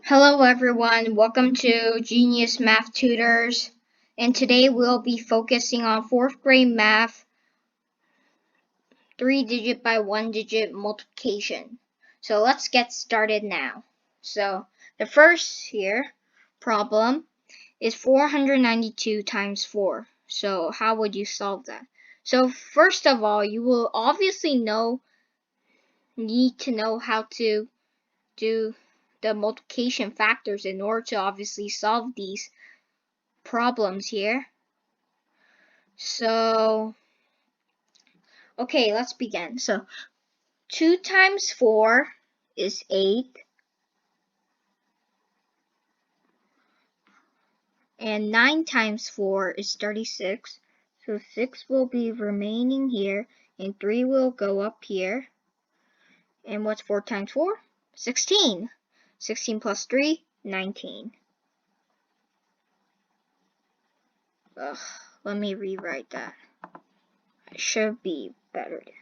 Hello everyone, welcome to Genius Math Tutors, and today we'll be focusing on 4th grade math, 3-digit by 1-digit multiplication. So let's get started now. So the first problem is 492 times 4. So how would you solve that? So first of all, you will obviously need to know how to do the multiplication factors in order to obviously solve these problems here. So, okay, let's begin. So, 2 times 4 is 8, and 9 times 4 is 36. So 6 will be remaining here, and 3 will go up here. And what's 4 times 4? 16. 16 plus 3, 19. Ugh, let me rewrite that. I should be better than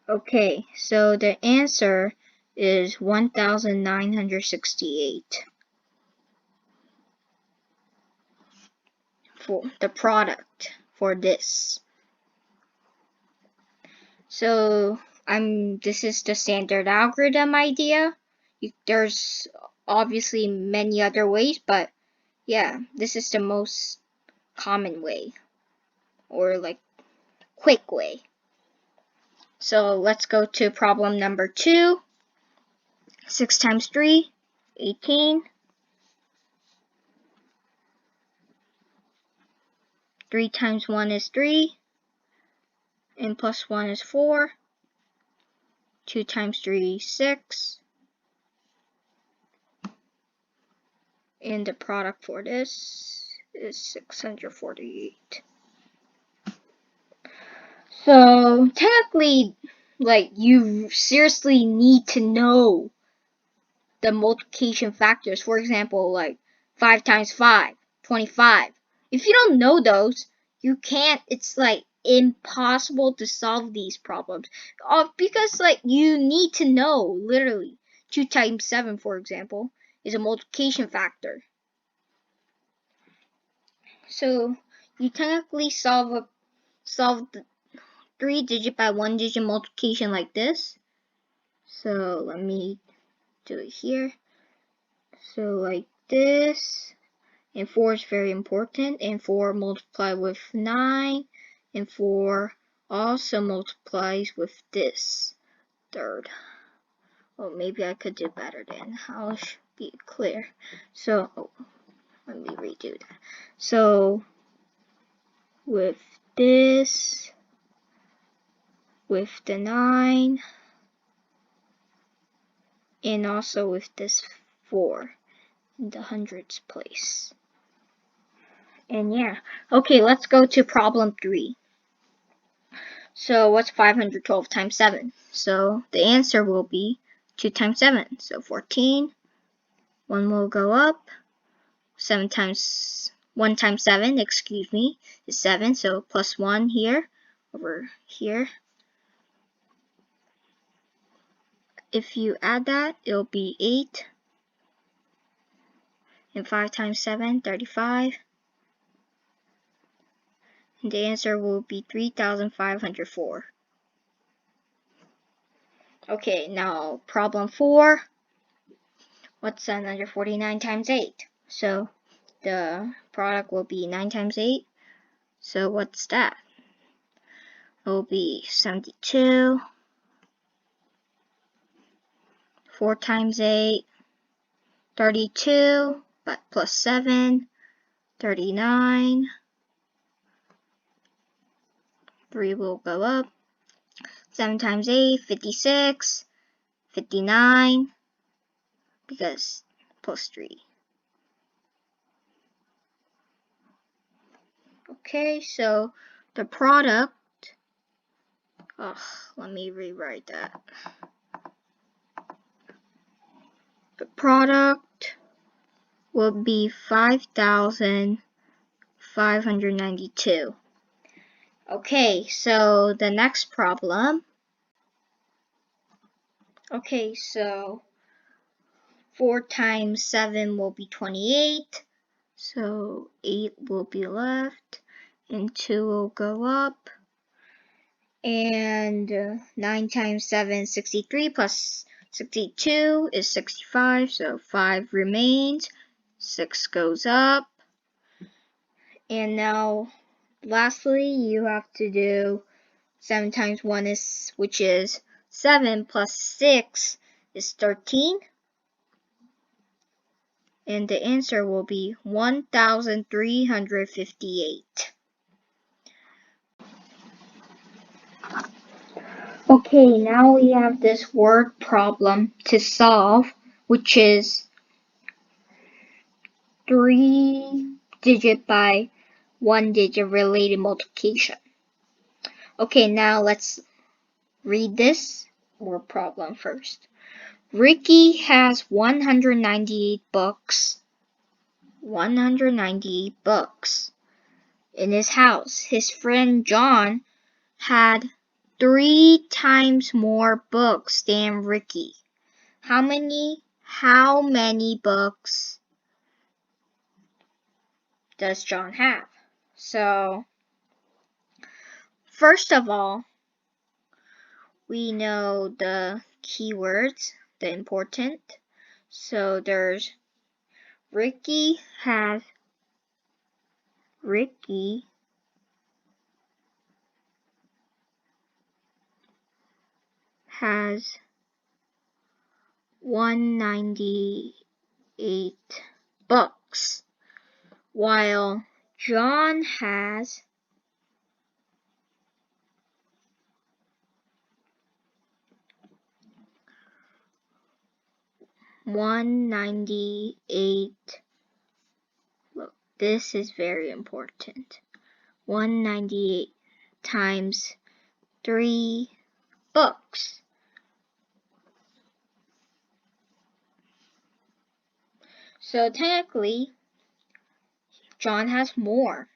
that. Okay, so the answer is 1968 for the product for this. So this is the standard algorithm idea. There's obviously many other ways, but yeah, this is the most common way, or like quick way. So let's go to problem number 2. 6 times 3, 18. 3 times 1 is 3, and plus 1 is 4. 2 times 3 is 6. And the product for this is 648. So technically, like, you seriously need to know the multiplication factors. For example, like 5 times 5, 25. If you don't know those, you can't, it's like impossible to solve these problems. Because like you need to know, literally, 2 times 7, for example, is a multiplication factor. So you technically solve the 3-digit by 1-digit multiplication like this. So let me do it here. So like this, and 4 is very important, and 4 multiplied with 9, and 4 also multiplies with this third. Well, maybe I could do better then. I'll be clear. So let me redo that. So with this, with the 9, and also with this 4 in the hundreds place. And yeah, okay, let's go to problem 3. So what's 512 times 7? So the answer will be 2 times 7. So 14. 1 will go up. 1 times 7, excuse me, is 7. So plus 1 here, over here. If you add that, it'll be 8. And 5 times 7, 35. And the answer will be 3,504. Okay, now problem 4. What's 749 times 8? So the product will be 9 times 8. So what's that? It will be 72. 4 times 8, 32, but plus 7, 39. 3 will go up. 7 times 8, 56. 59, because plus 3. Okay, so the product, let me rewrite that. The product will be 5,592. Okay, so the next problem. Okay, so 4 times 7 will be 28. So 8 will be left. And 2 will go up. And 9 times 7 is 63 plus 62 is 65. So 5 remains. 6 goes up. And now lastly, you have to do 7 times 1 is, which is 7 plus 6 is 13. And the answer will be 1,358. Okay, now we have this word problem to solve, which is 3-digit by 1-digit related multiplication. Okay, now let's read this word problem first. Ricky has 198 books. 198 books in his house. His friend John had 3 times more books than Ricky. How many books does John have? So, first of all, we know the keywords, the important. So there's Ricky has 198 books, while John has 198. Look, this is very important. 198 times 3 books. So technically, John has more,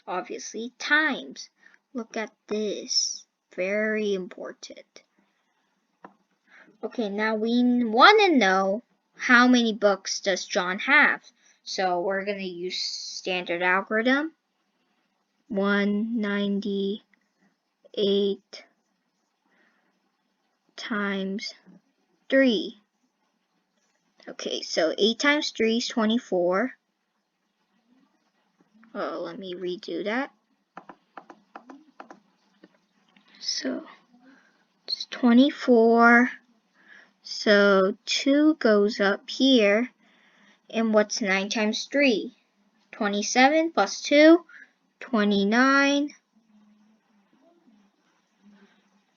obviously, times. Look at this. Very important. Okay, now we want to know how many books does John have. So we're going to use standard algorithm. 198 times 3. Okay, so 8 times 3 is 24. Oh, let me redo that. So it's 24. So 2 goes up here. And what's 9 times 3? 27 plus 2, 29.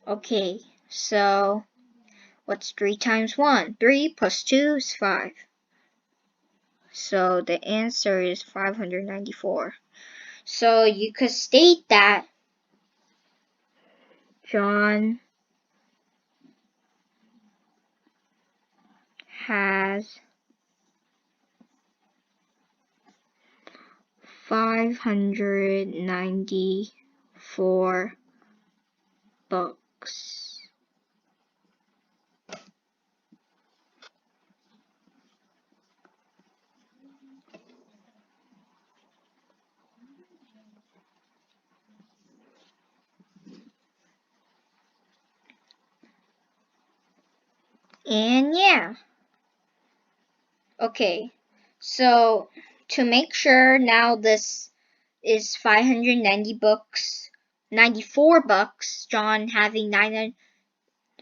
Okay, so what's 3 times 1? 3 plus 2 is 5. So the answer is 594. So you could state that John has 594 books. And yeah. Okay, so to make sure now this is 590 books, 94 books, John having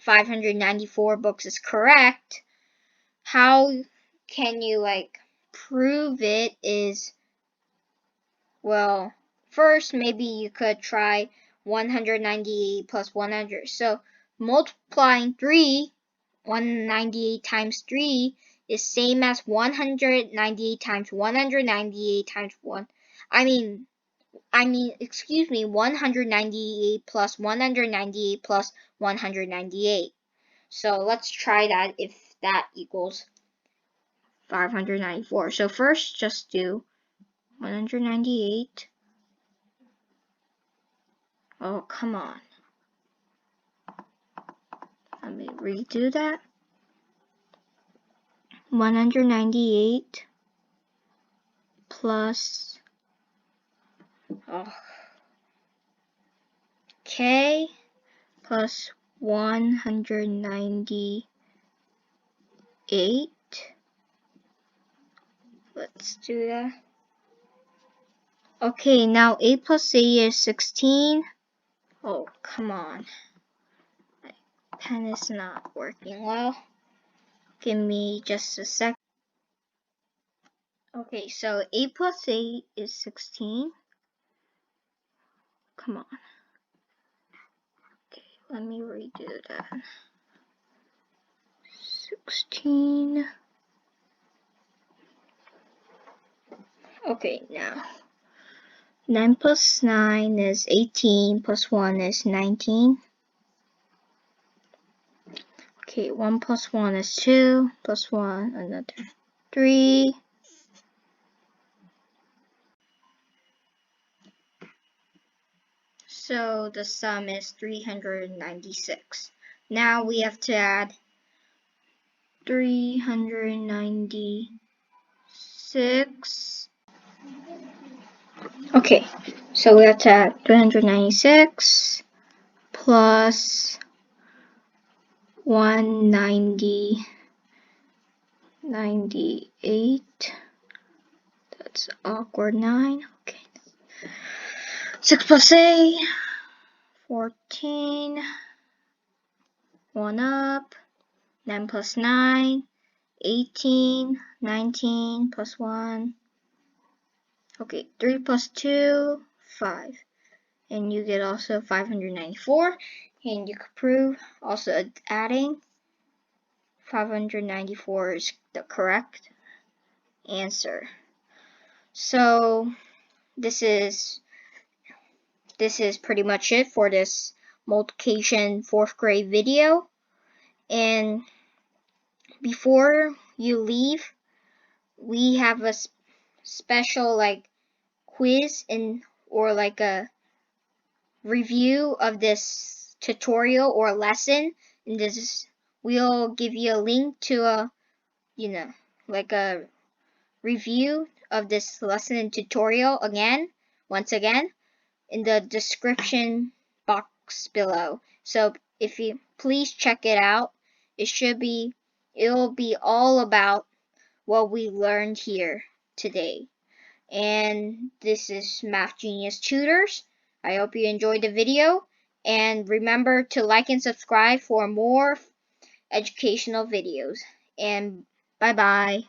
594 books is correct. How can you prove it is, well, first maybe you could try 198 plus 100. So multiplying 198 times 3 is same as 198 times 198 times 1. Excuse me, 198 plus 198 plus 198. So let's try that if that equals 594. So first just do 198. Oh, come on. Let me redo that. 198 plus k plus 198. Let's do that. Okay, now 8 plus 8 is 16. Oh, come on. My pen is not working well. Give me just a sec. Okay, so 8 plus 8 is 16. Come on. Okay, let me redo that. 16. Okay, now 9 plus 9 is 18, plus 1 is 19. Okay, 1 plus 1 is 2, plus 1, another 3. So the sum is 396. Now we have to add 396. Okay, so we have to add 396 plus 198. That's awkward 9. Okay. 6 plus 8, 14. 1 up. 9 plus 9, 18. 19 plus 1. Okay, 3 plus 2, 5. And you get also 594. And you could prove also adding 594 is the correct answer. So this is pretty much it for this multiplication 4th grade video. And before you leave, we have a special quiz or a review of this tutorial or lesson. And we'll give you a link to a a review of this lesson and tutorial once again in the description box below. So if you please check it out, it'll be all about what we learned here today. And this is Math Genius Tutors. I hope you enjoyed the video, and remember to like and subscribe for more educational videos. And bye bye.